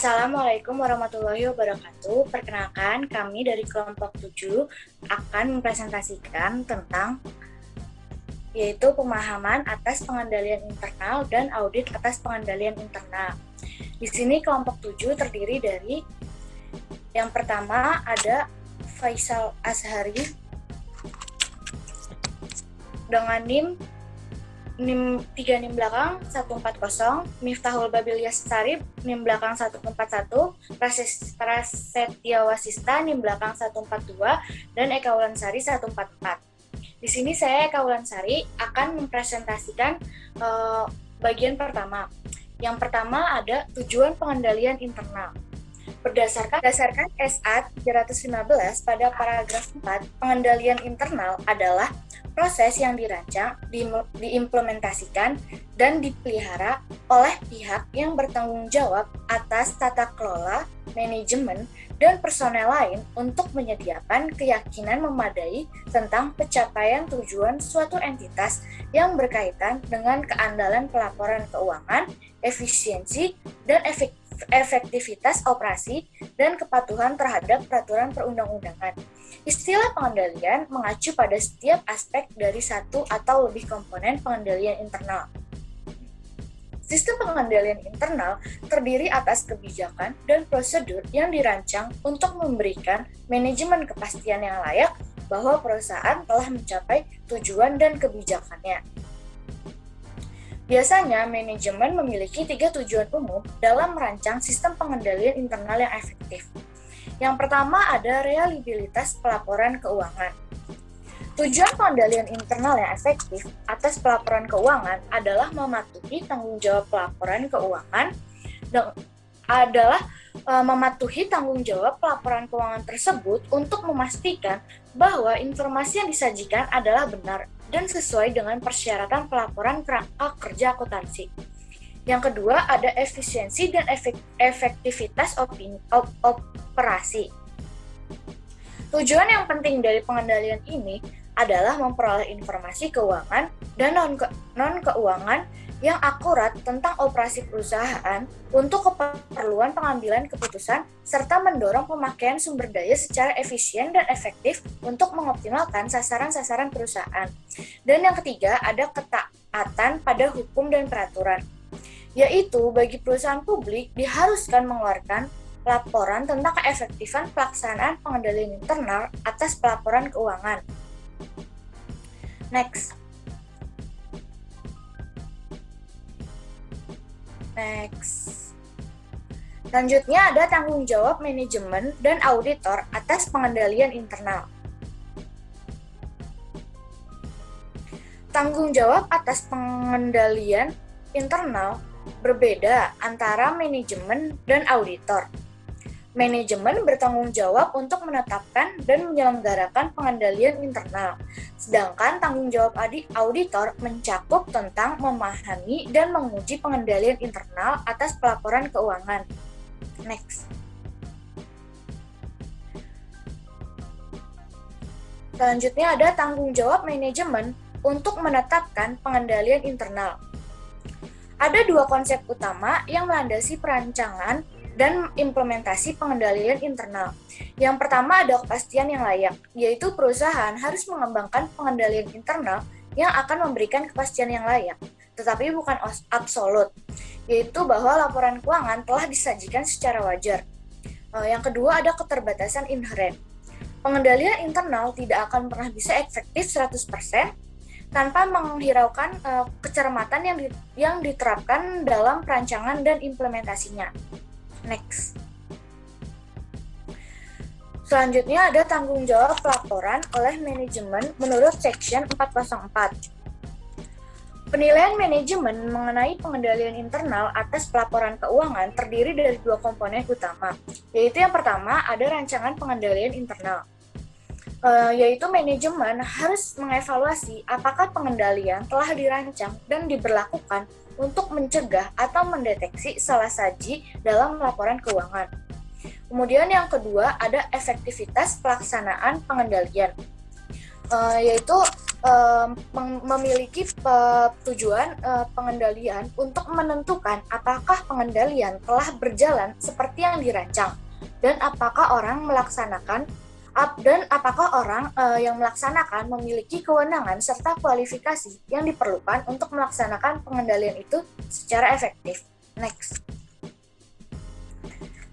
Assalamualaikum warahmatullahi wabarakatuh. Perkenalkan, kami dari kelompok 7 akan mempresentasikan tentang yaitu pemahaman atas pengendalian internal dan audit atas pengendalian internal. Di sini kelompok 7 terdiri dari yang pertama ada Faisal Azhari dengan NIM 3 NIM belakang 140, Miftahul Babilias Sarip NIM belakang 141, Prasetya Wasista NIM belakang 142, dan Eka Wulansari 144. Di sini saya Eka Wulansari akan mempresentasikan bagian pertama. Yang pertama ada tujuan pengendalian internal. Berdasarkan SA 315 pada paragraf 4, pengendalian internal adalah proses yang dirancang, diimplementasikan, dan dipelihara oleh pihak yang bertanggung jawab atas tata kelola, manajemen, dan personel lain untuk menyediakan keyakinan memadai tentang pencapaian tujuan suatu entitas yang berkaitan dengan keandalan pelaporan keuangan, efisiensi, dan efektivitas operasi, dan kepatuhan terhadap peraturan perundang-undangan. Istilah pengendalian mengacu pada setiap aspek dari satu atau lebih komponen pengendalian internal. Sistem pengendalian internal terdiri atas kebijakan dan prosedur yang dirancang untuk memberikan manajemen kepastian yang layak bahwa perusahaan telah mencapai tujuan dan kebijakannya. Biasanya, manajemen memiliki 3 tujuan umum dalam merancang sistem pengendalian internal yang efektif. Yang pertama ada reliabilitas pelaporan keuangan. Tujuan pengendalian internal yang efektif atas pelaporan keuangan adalah mematuhi tanggung jawab pelaporan keuangan tersebut untuk memastikan bahwa informasi yang disajikan adalah benar dan sesuai dengan persyaratan pelaporan kerangka kerja akuntansi. Yang kedua ada efisiensi dan efektivitas operasi. Tujuan yang penting dari pengendalian ini adalah memperoleh informasi keuangan dan non-keuangan yang akurat tentang operasi perusahaan untuk keperluan pengambilan keputusan serta mendorong pemakaian sumber daya secara efisien dan efektif untuk mengoptimalkan sasaran-sasaran perusahaan. Dan yang ketiga ada ketaatan pada hukum dan peraturan, yaitu bagi perusahaan publik diharuskan mengeluarkan laporan tentang keefektifan pelaksanaan pengendalian internal atas pelaporan keuangan. Next. Selanjutnya ada tanggung jawab manajemen dan auditor atas pengendalian internal. Tanggung jawab atas pengendalian internal berbeda antara manajemen dan auditor. Manajemen bertanggung jawab untuk menetapkan dan menyelenggarakan pengendalian internal, sedangkan tanggung jawab auditor mencakup tentang memahami dan menguji pengendalian internal atas pelaporan keuangan. Next. Selanjutnya ada tanggung jawab manajemen untuk menetapkan pengendalian internal. Ada 2 konsep utama yang melandasi perancangan dan implementasi pengendalian internal. Yang pertama ada kepastian yang layak, yaitu perusahaan harus mengembangkan pengendalian internal yang akan memberikan kepastian yang layak, tetapi bukan absolut, yaitu bahwa laporan keuangan telah disajikan secara wajar. Yang kedua ada keterbatasan inheren. Pengendalian internal tidak akan pernah bisa efektif 100% tanpa menghiraukan kecermatan yang diterapkan dalam perancangan dan implementasinya. Next. Selanjutnya ada tanggung jawab pelaporan oleh manajemen menurut Section 404. Penilaian manajemen mengenai pengendalian internal atas pelaporan keuangan terdiri dari 2 komponen utama, yaitu yang pertama ada rancangan pengendalian internal. Yaitu manajemen harus mengevaluasi apakah pengendalian telah dirancang dan diberlakukan untuk mencegah atau mendeteksi salah saji dalam laporan keuangan. Kemudian yang kedua ada efektivitas pelaksanaan pengendalian, yaitu memiliki tujuan pengendalian untuk menentukan apakah pengendalian telah berjalan seperti yang dirancang dan apakah orang yang melaksanakan memiliki kewenangan serta kualifikasi yang diperlukan untuk melaksanakan pengendalian itu secara efektif. Next.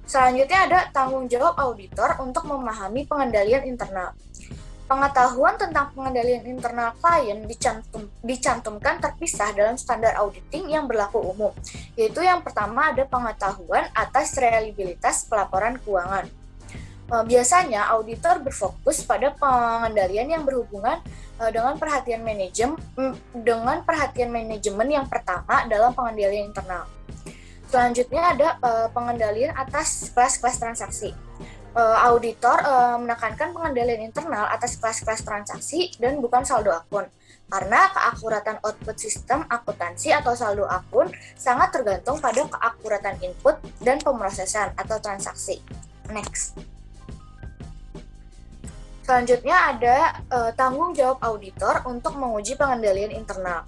Selanjutnya ada tanggung jawab auditor untuk memahami pengendalian internal. Pengetahuan tentang pengendalian internal klien dicantumkan terpisah dalam standar auditing yang berlaku umum, yaitu yang pertama ada pengetahuan atas reliabilitas pelaporan keuangan. Biasanya auditor berfokus pada pengendalian yang berhubungan dengan perhatian manajemen yang pertama dalam pengendalian internal. Selanjutnya ada pengendalian atas kelas-kelas transaksi. Auditor menekankan pengendalian internal atas kelas-kelas transaksi dan bukan saldo akun, karena keakuratan output sistem akuntansi atau saldo akun sangat tergantung pada keakuratan input dan pemrosesan atau transaksi. Next. Selanjutnya ada tanggung jawab auditor untuk menguji pengendalian internal.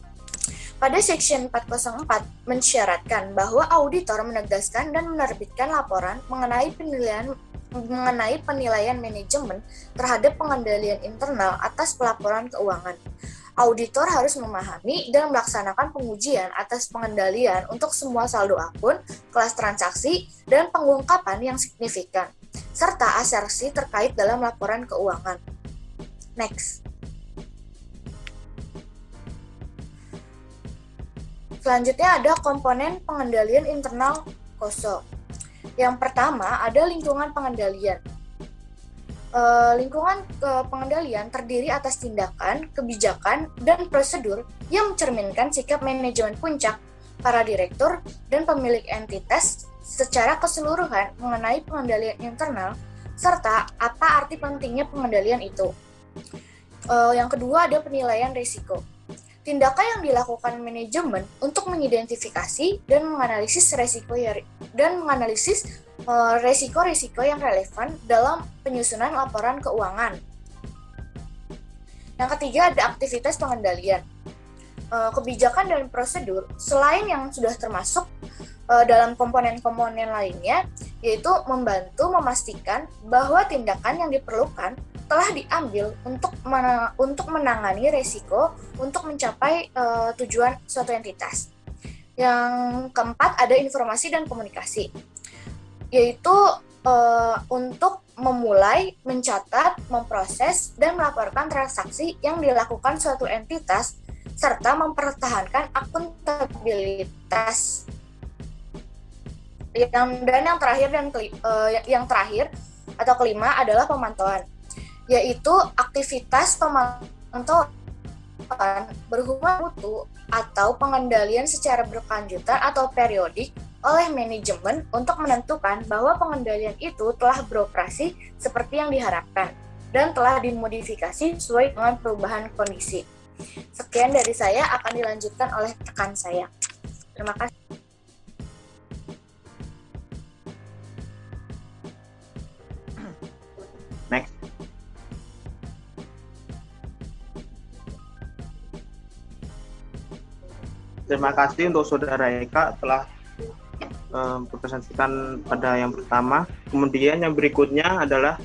Pada Section 404 mensyaratkan bahwa auditor menegaskan dan menerbitkan laporan mengenai penilaian manajemen terhadap pengendalian internal atas pelaporan keuangan. Auditor harus memahami dan melaksanakan pengujian atas pengendalian untuk semua saldo akun, kelas transaksi, dan pengungkapan yang signifikan, serta asersi terkait dalam laporan keuangan. Next. Selanjutnya ada komponen pengendalian internal KOSO. Yang pertama ada lingkungan pengendalian. Lingkungan pengendalian terdiri atas tindakan, kebijakan, dan prosedur yang mencerminkan sikap manajemen puncak, para direktur, dan pemilik entitas secara keseluruhan mengenai pengendalian internal, serta apa arti pentingnya pengendalian itu. Yang kedua ada penilaian risiko. Tindakan yang dilakukan manajemen untuk mengidentifikasi dan menganalisis resiko-risiko yang relevan dalam penyusunan laporan keuangan. Yang ketiga ada aktivitas pengendalian. Kebijakan dan prosedur selain yang sudah termasuk dalam komponen-komponen lainnya, yaitu membantu memastikan bahwa tindakan yang diperlukan telah diambil untuk menangani resiko untuk mencapai tujuan suatu entitas. Yang keempat ada informasi dan komunikasi, yaitu untuk memulai, mencatat, memproses, dan melaporkan transaksi yang dilakukan suatu entitas serta mempertahankan akuntabilitas. Yang terakhir atau kelima adalah pemantauan, yaitu aktivitas pemantauan berhubungan mutu atau pengendalian secara berkelanjutan atau periodik oleh manajemen untuk menentukan bahwa pengendalian itu telah beroperasi seperti yang diharapkan dan telah dimodifikasi sesuai dengan perubahan kondisi. Sekian dari saya, akan dilanjutkan oleh rekan saya. Terima kasih. Next. Terima kasih untuk Saudara Eka telah mempresentasikan pada yang pertama. Kemudian yang berikutnya adalah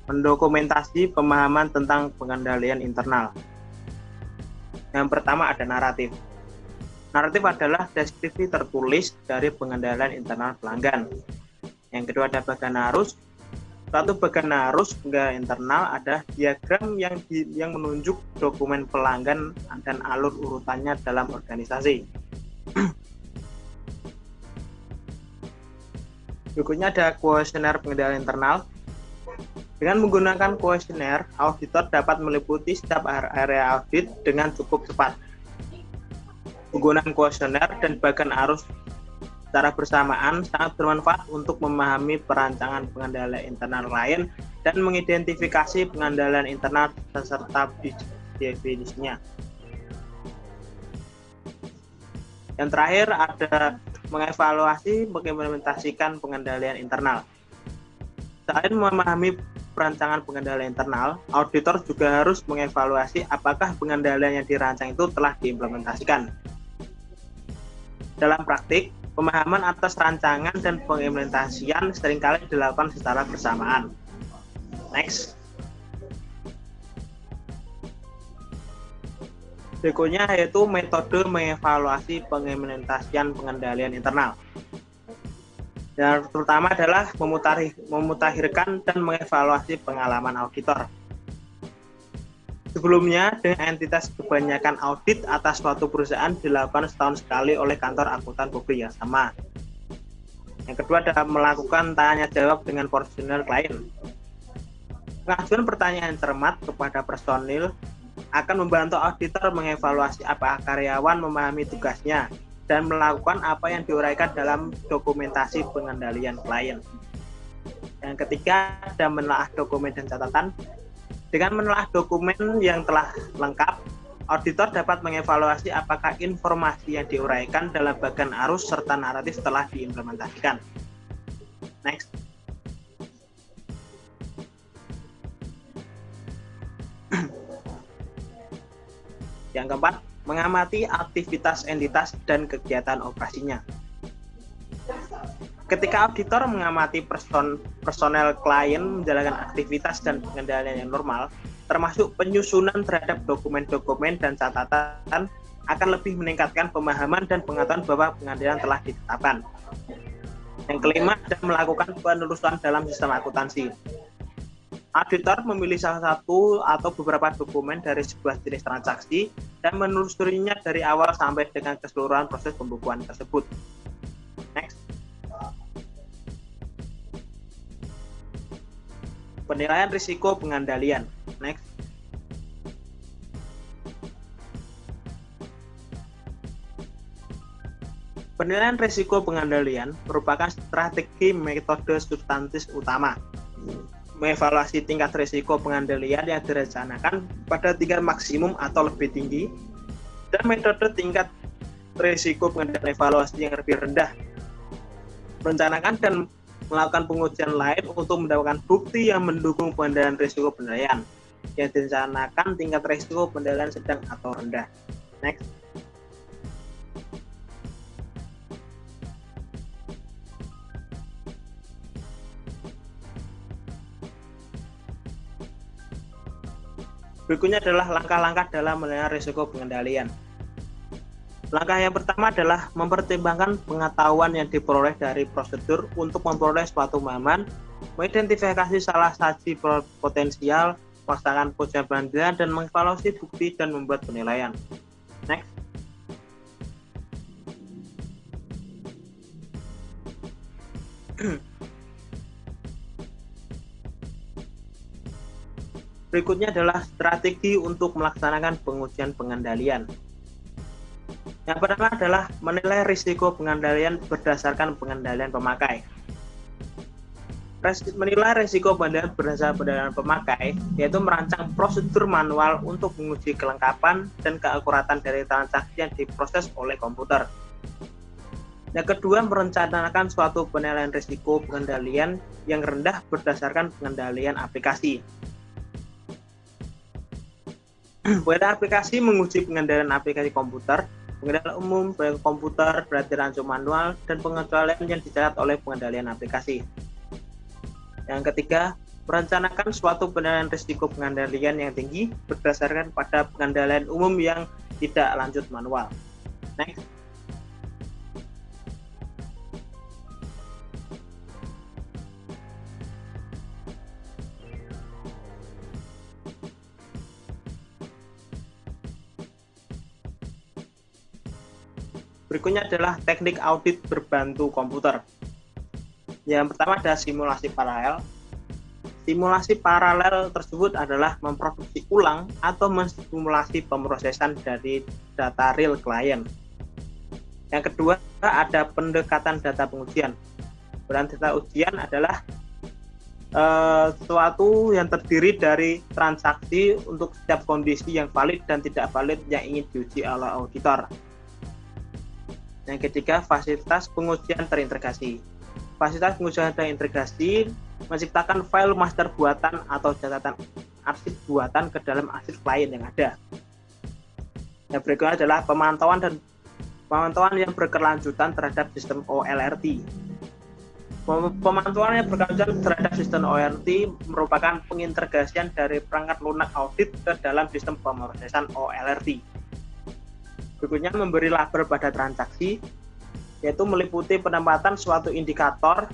mendokumentasi pemahaman tentang pengendalian internal. Yang pertama ada naratif. Naratif adalah deskripsi tertulis dari pengendalian internal pelanggan. Yang kedua ada bagan arus. Satu bagan arus hingga internal ada diagram yang menunjuk dokumen pelanggan dan alur urutannya dalam organisasi. Berikutnya ada kuesioner pengendalian internal. Dengan menggunakan kuesioner, auditor dapat meliputi setiap area audit dengan cukup cepat. Penggunaan kuesioner dan bagan arus secara bersamaan sangat bermanfaat untuk memahami perancangan pengendalian internal lain dan mengidentifikasi pengendalian internal serta definisinya. Yang terakhir ada mengevaluasi mengimplementasikan pengendalian internal. Selain memahami perancangan pengendalian internal, auditor juga harus mengevaluasi apakah pengendalian yang dirancang itu telah diimplementasikan. Dalam praktik, pemahaman atas rancangan dan pengimplementasian seringkali dilakukan secara bersamaan. Next. Berikutnya yaitu metode mengevaluasi pengimplementasian pengendalian internal. Yang terutama adalah memutakhirkan dan mengevaluasi pengalaman auditor. Sebelumnya, dengan entitas kebanyakan audit atas suatu perusahaan dilakukan setahun sekali oleh kantor akuntan publik yang sama. Yang kedua adalah melakukan tanya jawab dengan personil klien. Pengajuan pertanyaan cermat kepada personil akan membantu auditor mengevaluasi apakah karyawan memahami tugasnya dan melakukan apa yang diuraikan dalam dokumentasi pengendalian klien. Yang ketiga ada menelaah dokumen dan catatan. Dengan menelaah dokumen yang telah lengkap, auditor dapat mengevaluasi apakah informasi yang diuraikan dalam bagian arus serta naratif telah diimplementasikan. Next. Yang keempat, mengamati aktivitas entitas dan kegiatan operasinya. Ketika auditor mengamati personel klien menjalankan aktivitas dan pengendalian yang normal, termasuk penyusunan terhadap dokumen-dokumen dan catatan, akan lebih meningkatkan pemahaman dan pengetahuan bahwa pengendalian telah ditetapkan. Yang kelima, adalah melakukan penelusuran dalam sistem akuntansi. Auditor memilih salah satu atau beberapa dokumen dari sebuah jenis transaksi dan menelusurinya dari awal sampai dengan keseluruhan proses pembukuan tersebut. Next. Penilaian risiko pengendalian. Next. Penilaian risiko pengendalian merupakan strategi metode substantif utama mengevaluasi tingkat risiko pengendalian yang direncanakan pada tingkat maksimum atau lebih tinggi dan metode tingkat risiko pengendalian evaluasi yang lebih rendah. Merencanakan dan melakukan pengujian lain untuk mendapatkan bukti yang mendukung pengendalian risiko pengendalian yang direncanakan tingkat risiko pengendalian sedang atau rendah. Next. Berikutnya adalah langkah-langkah dalam menilai risiko pengendalian. Langkah yang pertama adalah mempertimbangkan pengetahuan yang diperoleh dari prosedur untuk memperoleh suatu pemahaman, mengidentifikasi salah saji potensial, melaksanakan pengujian pengendalian, dan mengevaluasi bukti dan membuat penilaian. Next. Berikutnya adalah strategi untuk melaksanakan pengujian pengendalian. Yang pertama adalah menilai risiko pengendalian berdasarkan pengendalian pemakai. Menilai risiko pengendalian berdasarkan pengendalian pemakai yaitu merancang prosedur manual untuk menguji kelengkapan dan keakuratan dari transaksi yang diproses oleh komputer. Yang kedua, merencanakan suatu penilaian risiko pengendalian yang rendah berdasarkan pengendalian aplikasi. Pada aplikasi menguji pengendalian aplikasi komputer, pengendalian umum, proyek komputer, berarti rancang manual, dan pengecualian yang dicatat oleh pengendalian aplikasi. Yang ketiga, merencanakan suatu penilaian risiko pengendalian yang tinggi berdasarkan pada pengendalian umum yang tidak lanjut manual. Next. Berikutnya adalah teknik audit berbantu komputer. Yang pertama ada simulasi paralel. Simulasi paralel tersebut adalah memproduksi ulang atau mensimulasi pemrosesan dari data real klien. Yang kedua ada pendekatan data pengujian. Peran data ujian adalah sesuatu yang terdiri dari transaksi untuk setiap kondisi yang valid dan tidak valid yang ingin diuji oleh auditor. Yang ketiga, fasilitas pengujian terintegrasi. Fasilitas pengujian terintegrasi menciptakan file master buatan atau catatan arsip buatan ke dalam arsip klien yang ada. Yang berikutnya adalah pemantauan yang berkelanjutan terhadap sistem OLRT. Pemantauan yang berkelanjutan terhadap sistem OLRT merupakan pengintegrasian dari perangkat lunak audit ke dalam sistem pemrosesan OLRT. Berikutnya memberi label pada transaksi, yaitu meliputi penempatan suatu indikator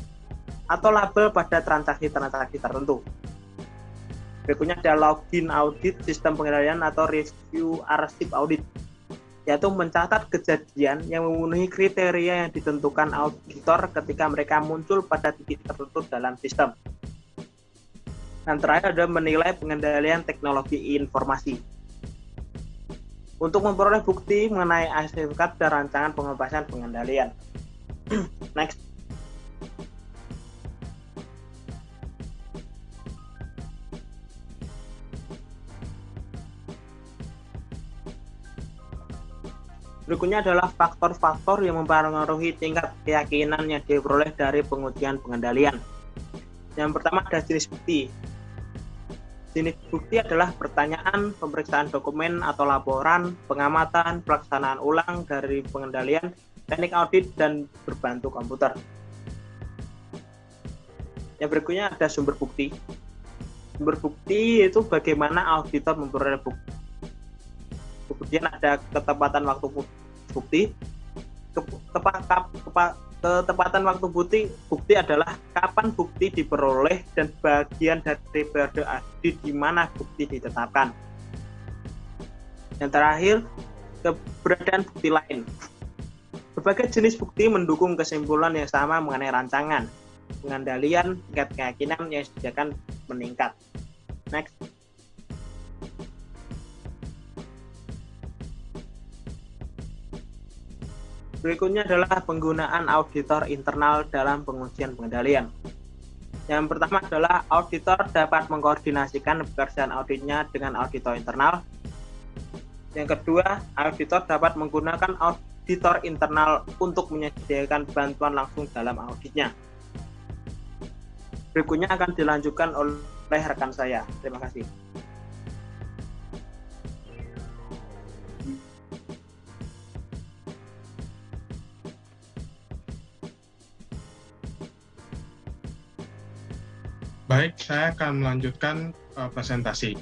atau label pada transaksi-transaksi tertentu. Berikutnya ada login audit sistem pengendalian atau review arsip audit, yaitu mencatat kejadian yang memenuhi kriteria yang ditentukan auditor ketika mereka muncul pada titik tertentu dalam sistem. Dan terakhir ada menilai pengendalian teknologi informasi. Untuk memperoleh bukti mengenai sertifikat dan rancangan pengoperasian pengendalian. Next. Berikutnya adalah faktor-faktor yang mempengaruhi tingkat keyakinan yang diperoleh dari pengujian pengendalian. Yang pertama ada jenis bukti. Jenis bukti adalah pertanyaan, pemeriksaan dokumen atau laporan, pengamatan, pelaksanaan ulang dari pengendalian, teknik audit, dan berbantu komputer. Yang berikutnya ada sumber bukti. Sumber bukti itu bagaimana auditor memperoleh bukti. Kemudian ada ketepatan waktu bukti. Ketepatan waktu bukti adalah kapan bukti diperoleh dan bagian dari periode audit di mana bukti ditetapkan. Yang terakhir, keberadaan bukti lain. Berbagai jenis bukti mendukung kesimpulan yang sama mengenai rancangan pengendalian, tingkat keyakinan yang disediakan meningkat. Next. Berikutnya adalah penggunaan auditor internal dalam pengujian pengendalian. Yang pertama adalah auditor dapat mengkoordinasikan pekerjaan auditnya dengan auditor internal. Yang kedua, auditor dapat menggunakan auditor internal untuk menyediakan bantuan langsung dalam auditnya. Berikutnya akan dilanjutkan oleh rekan saya. Terima kasih. Baik, saya akan melanjutkan presentasi.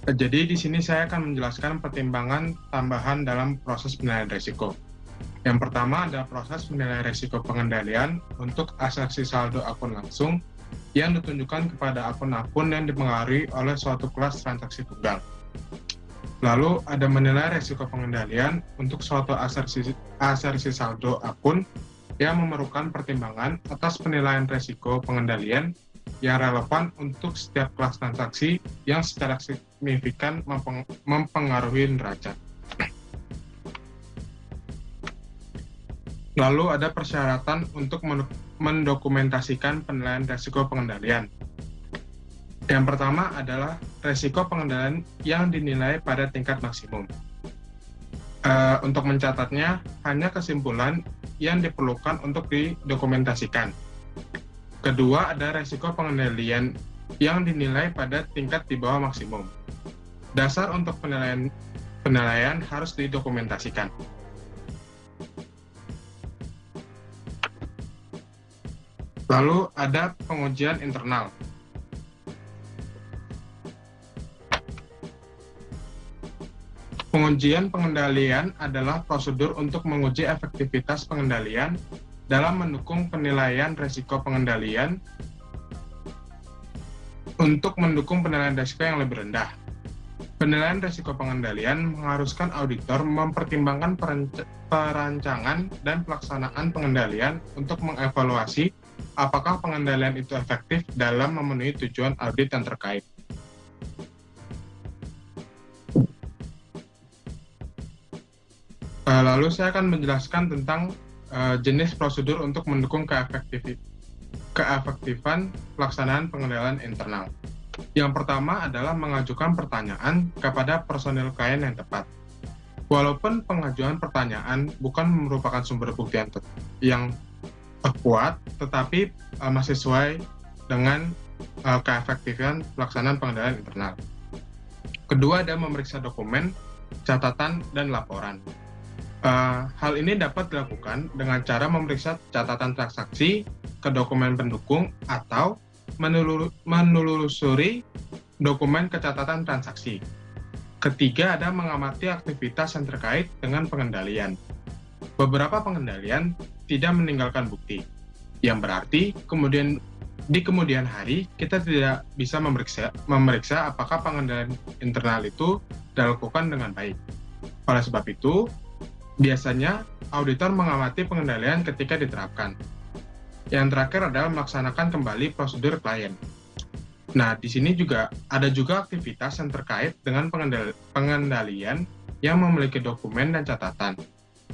Jadi di sini saya akan menjelaskan pertimbangan tambahan dalam proses penilaian risiko. Yang pertama adalah proses penilaian risiko pengendalian untuk aseksi saldo akun langsung yang ditunjukkan kepada akun-akun yang dipengaruhi oleh suatu kelas transaksi tunggal. Lalu ada menilai risiko pengendalian untuk suatu asersi saldo akun yang memerlukan pertimbangan atas penilaian risiko pengendalian yang relevan untuk setiap kelas transaksi yang secara signifikan mempengaruhi neraca. Lalu ada persyaratan untuk mendokumentasikan penilaian risiko pengendalian. Yang pertama adalah risiko pengendalian yang dinilai pada tingkat maksimum. Untuk mencatatnya, hanya kesimpulan yang diperlukan untuk didokumentasikan. Kedua, ada risiko pengendalian yang dinilai pada tingkat di bawah maksimum. Dasar untuk penilaian harus didokumentasikan. Lalu ada pengujian internal. Pengujian pengendalian adalah prosedur untuk menguji efektivitas pengendalian dalam mendukung penilaian risiko pengendalian untuk mendukung penilaian risiko yang lebih rendah. Penilaian risiko pengendalian mengharuskan auditor mempertimbangkan perancangan dan pelaksanaan pengendalian untuk mengevaluasi apakah pengendalian itu efektif dalam memenuhi tujuan audit yang terkait. Lalu saya akan menjelaskan tentang jenis prosedur untuk mendukung keefektifan pelaksanaan pengendalian internal. Yang pertama adalah mengajukan pertanyaan kepada personil klien yang tepat. Walaupun pengajuan pertanyaan bukan merupakan sumber bukti yang kuat, tetapi masih sesuai dengan keefektifan pelaksanaan pengendalian internal. Kedua, ada memeriksa dokumen, catatan, dan laporan. Hal ini dapat dilakukan dengan cara memeriksa catatan transaksi ke dokumen pendukung atau menelusuri dokumen catatan transaksi. Ketiga, ada mengamati aktivitas yang terkait dengan pengendalian. Beberapa pengendalian tidak meninggalkan bukti, yang berarti di kemudian hari kita tidak bisa memeriksa apakah pengendalian internal itu dilakukan dengan baik. Oleh sebab itu, biasanya auditor mengamati pengendalian ketika diterapkan. Yang terakhir adalah melaksanakan kembali prosedur klien. Nah, di sini juga ada aktivitas yang terkait dengan pengendalian yang memiliki dokumen dan catatan,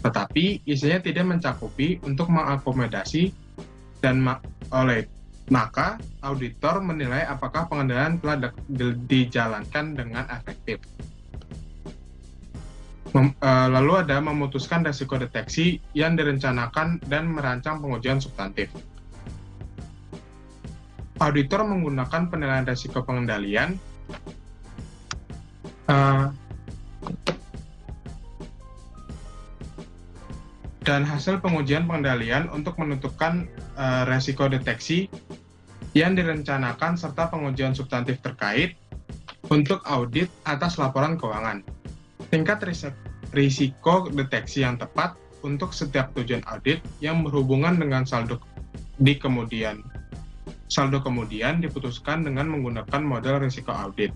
tetapi isinya tidak mencakupi untuk mengakomodasi dan maka auditor menilai apakah pengendalian telah dijalankan dengan efektif. Lalu ada memutuskan risiko deteksi yang direncanakan dan merancang pengujian substantif. Auditor menggunakan penilaian risiko pengendalian dan hasil pengujian pengendalian untuk menentukan risiko deteksi yang direncanakan serta pengujian substantif terkait untuk audit atas laporan keuangan. Tingkat risiko deteksi yang tepat untuk setiap tujuan audit yang berhubungan dengan saldo kemudian diputuskan dengan menggunakan model risiko audit.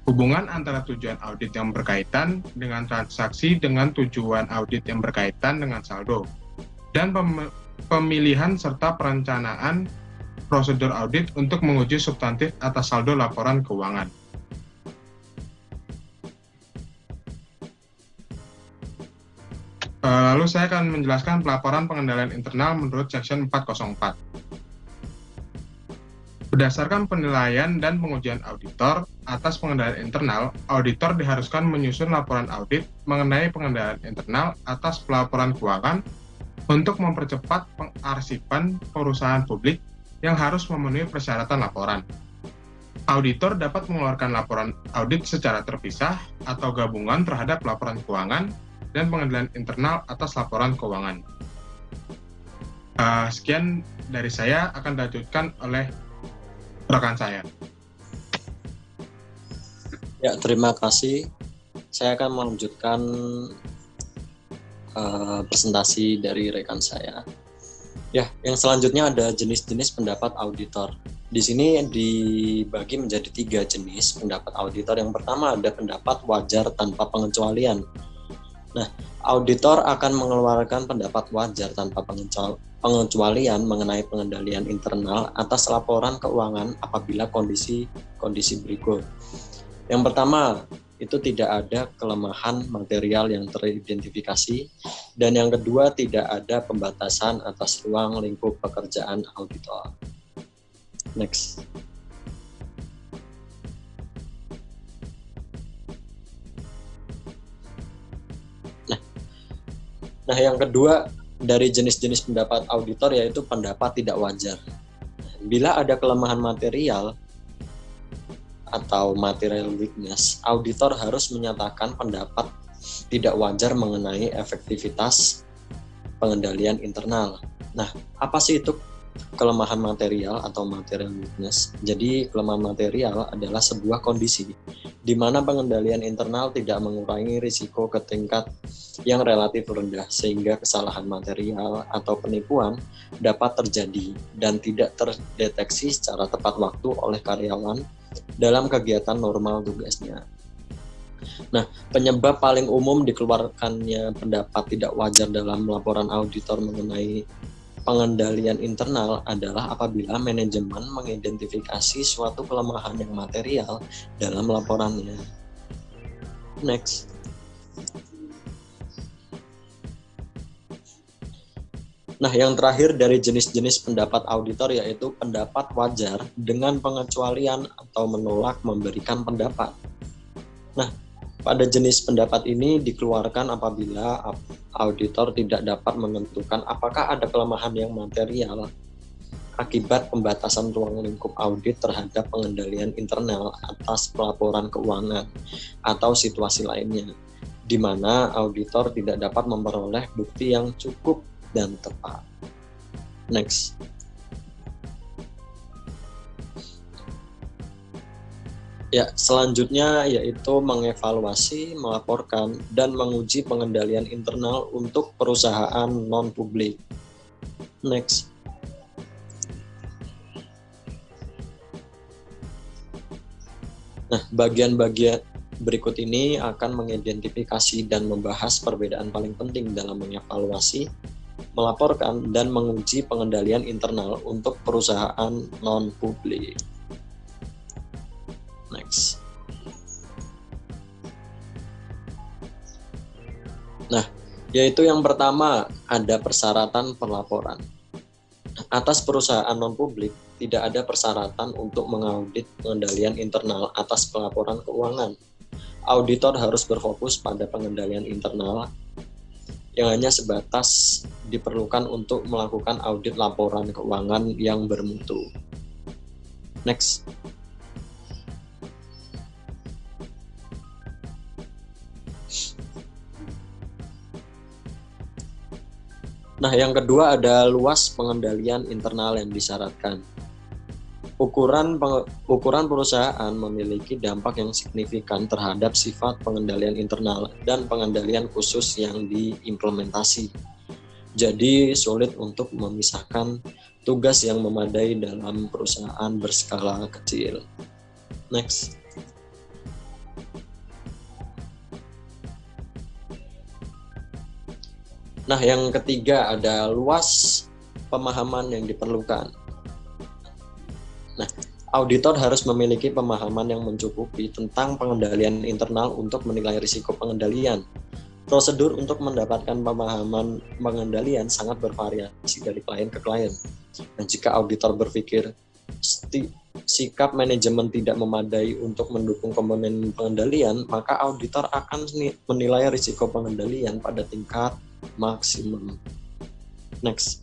Hubungan antara tujuan audit yang berkaitan dengan transaksi dengan tujuan audit yang berkaitan dengan saldo, dan pemilihan serta perencanaan prosedur audit untuk menguji substantif atas saldo laporan keuangan. Lalu saya akan menjelaskan pelaporan pengendalian internal menurut Section 404. Berdasarkan penilaian dan pengujian auditor atas pengendalian internal, auditor diharuskan menyusun laporan audit mengenai pengendalian internal atas pelaporan keuangan untuk mempercepat pengarsipan perusahaan publik yang harus memenuhi persyaratan laporan. Auditor dapat mengeluarkan laporan audit secara terpisah atau gabungan terhadap laporan keuangan dan pengendalian internal atas laporan keuangan. Sekian dari saya, akan dilanjutkan oleh rekan saya. Ya, terima kasih. Saya akan melanjutkan presentasi dari rekan saya. Ya, yang selanjutnya ada jenis-jenis pendapat auditor. Di sini dibagi menjadi 3 jenis pendapat auditor. Yang pertama ada pendapat wajar tanpa pengecualian. Nah, auditor akan mengeluarkan pendapat wajar tanpa pengecualian mengenai pengendalian internal atas laporan keuangan apabila kondisi berikut. Yang pertama, itu tidak ada kelemahan material yang teridentifikasi, dan yang kedua, tidak ada pembatasan atas ruang lingkup pekerjaan auditor. Next. Nah, yang kedua dari jenis-jenis pendapat auditor yaitu pendapat tidak wajar. Bila ada kelemahan material atau material weakness, auditor harus menyatakan pendapat tidak wajar mengenai efektivitas pengendalian internal. Nah, apa sih itu kelemahan material atau material weakness? Jadi, kelemahan material adalah sebuah kondisi di mana pengendalian internal tidak mengurangi risiko ke tingkat yang relatif rendah, sehingga kesalahan material atau penipuan dapat terjadi dan tidak terdeteksi secara tepat waktu oleh karyawan dalam kegiatan normal tugasnya. Nah, penyebab paling umum dikeluarkannya pendapat tidak wajar dalam laporan auditor mengenai pengendalian internal adalah apabila manajemen mengidentifikasi suatu kelemahan yang material dalam laporannya. Next. Nah, yang terakhir dari jenis-jenis pendapat auditor yaitu pendapat wajar dengan pengecualian atau menolak memberikan pendapat. Nah, pada jenis pendapat ini dikeluarkan apabila auditor tidak dapat menentukan apakah ada kelemahan yang material akibat pembatasan ruang lingkup audit terhadap pengendalian internal atas pelaporan keuangan atau situasi lainnya, di mana auditor tidak dapat memperoleh bukti yang cukup dan tepat. Next. Ya, selanjutnya yaitu mengevaluasi, melaporkan, dan menguji pengendalian internal untuk perusahaan non-publik. Next. Nah, bagian-bagian berikut ini akan mengidentifikasi dan membahas perbedaan paling penting dalam mengevaluasi, melaporkan, dan menguji pengendalian internal untuk perusahaan non-publik. Next. Nah, yaitu yang pertama, ada persyaratan pelaporan. Atas perusahaan non-publik, tidak ada persyaratan untuk mengaudit pengendalian internal atas pelaporan keuangan. Auditor harus berfokus pada pengendalian internal yang hanya sebatas diperlukan untuk melakukan audit laporan keuangan yang bermutu. Next. Nah, yang kedua ada luas pengendalian internal yang disyaratkan. Ukuran perusahaan memiliki dampak yang signifikan terhadap sifat pengendalian internal dan pengendalian khusus yang diimplementasi. Jadi, sulit untuk memisahkan tugas yang memadai dalam perusahaan berskala kecil. Next. Nah, yang ketiga ada luas pemahaman yang diperlukan. Nah, auditor harus memiliki pemahaman yang mencukupi tentang pengendalian internal untuk menilai risiko pengendalian. Prosedur untuk mendapatkan pemahaman pengendalian sangat bervariasi dari klien ke klien. Dan jika auditor berpikir sikap manajemen tidak memadai untuk mendukung komponen pengendalian, maka auditor akan menilai risiko pengendalian pada tingkat maksimum. Next.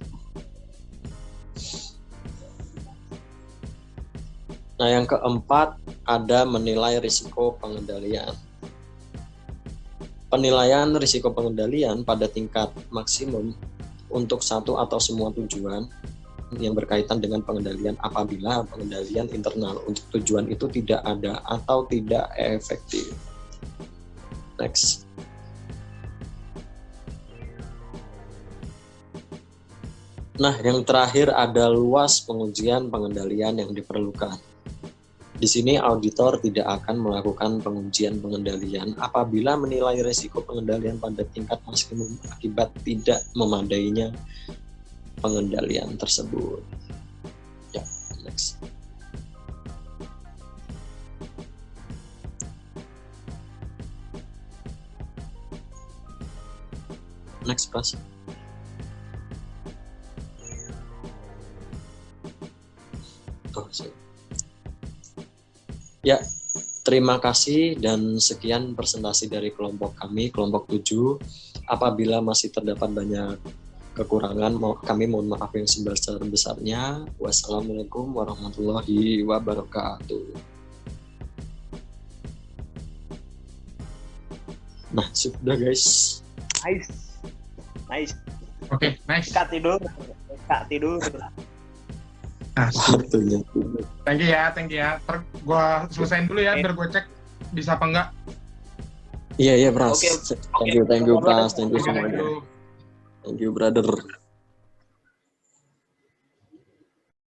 Nah, yang keempat ada menilai risiko pengendalian. Penilaian risiko pengendalian pada tingkat maksimum untuk satu atau semua tujuan yang berkaitan dengan pengendalian apabila pengendalian internal untuk tujuan itu tidak ada atau tidak efektif. Next. Nah, yang terakhir ada luas pengujian pengendalian yang diperlukan. Di sini auditor tidak akan melakukan pengujian pengendalian apabila menilai risiko pengendalian pada tingkat maksimum akibat tidak memadainya pengendalian tersebut. Ya, next. Next, Pas. Ya, terima kasih dan sekian presentasi dari kelompok kami, kelompok 7. Apabila masih terdapat banyak kekurangan, kami mohon maaf yang sebesar-besarnya. Wassalamualaikum warahmatullahi wabarakatuh. Nah, sudah guys. Nice. Oke, nice. Kak tidur. Nah, Waktunya. thank you ya. Gue selesain dulu ya, biar gue cek bisa apa enggak. Iya, Pras. Oke. Thank you, Pras. Thank you Oke, semuanya. Thank you, brother.